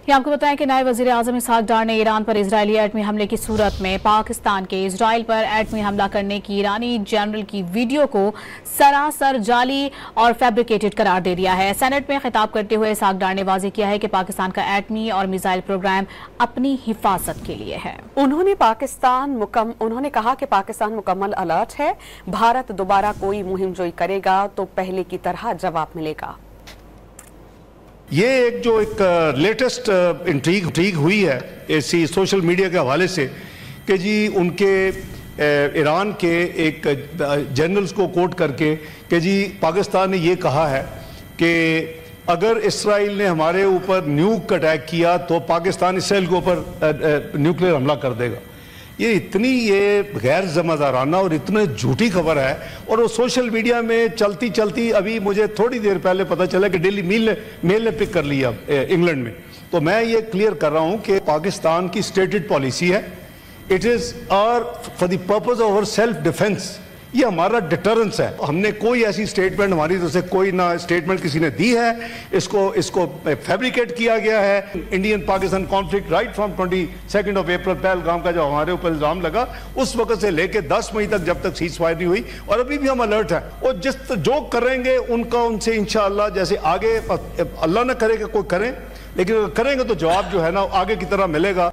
ये आपको बताएं कि नायब वजीर आजम इसहाक डार ने ईरान पर इजरायली एटमी हमले की सूरत में पाकिस्तान के इजराइल पर एटमी हमला करने की ईरानी जनरल की वीडियो को सरासर जाली और फैब्रिकेटेड करार दे दिया है। सेनेट में खिताब करते हुए इसहाक डार ने वाज़ेह किया है कि पाकिस्तान का एटमी और मिसाइल प्रोग्राम अपनी हिफाजत के लिए है। उन्होंने कहा कि पाकिस्तान मुकम्मल अलर्ट है। भारत दोबारा कोई मुहिमजोई करेगा तो पहले की तरह जवाब मिलेगा। ये एक लेटेस्ट इंट्रीग हुई है ऐसी सोशल मीडिया के हवाले से कि जी उनके ईरान के एक जनरल्स को कोट करके कि जी पाकिस्तान ने ये कहा है कि अगर इसराइल ने हमारे ऊपर न्यूक अटैक किया तो पाकिस्तान इसराइल के ऊपर न्यूक्लियर हमला कर देगा। ये इतनी गैर जिम्मेदाराना और इतनी झूठी खबर है और वो सोशल मीडिया में चलती चलती अभी मुझे थोड़ी देर पहले पता चला कि डेली मेल ने पिक कर लिया इंग्लैंड में। तो मैं ये क्लियर कर रहा हूं कि पाकिस्तान की स्टेटेड पॉलिसी है, it is for the purpose of our self defence. ये हमारा डिटरेंस है। हमने कोई ऐसी स्टेटमेंट हमारी तरफ से कोई ना स्टेटमेंट किसी ने दी है। इसको फैब्रिकेट किया गया है। Indian Pakistan conflict right from 22 अप्रैल पहलगाम का जो हमारे ऊपर इल्जाम लगा उस वक्त से लेके 10 मई तक जब तक सीज फायर नहीं हुई और अभी भी हम अलर्ट हैं और जो करेंगे उनसे इंशाअल्लाह जैसे आगे अल्लाह न करे कि कोई करें, लेकिन अगर करेंगे तो जवाब जो है ना आगे की तरह मिलेगा।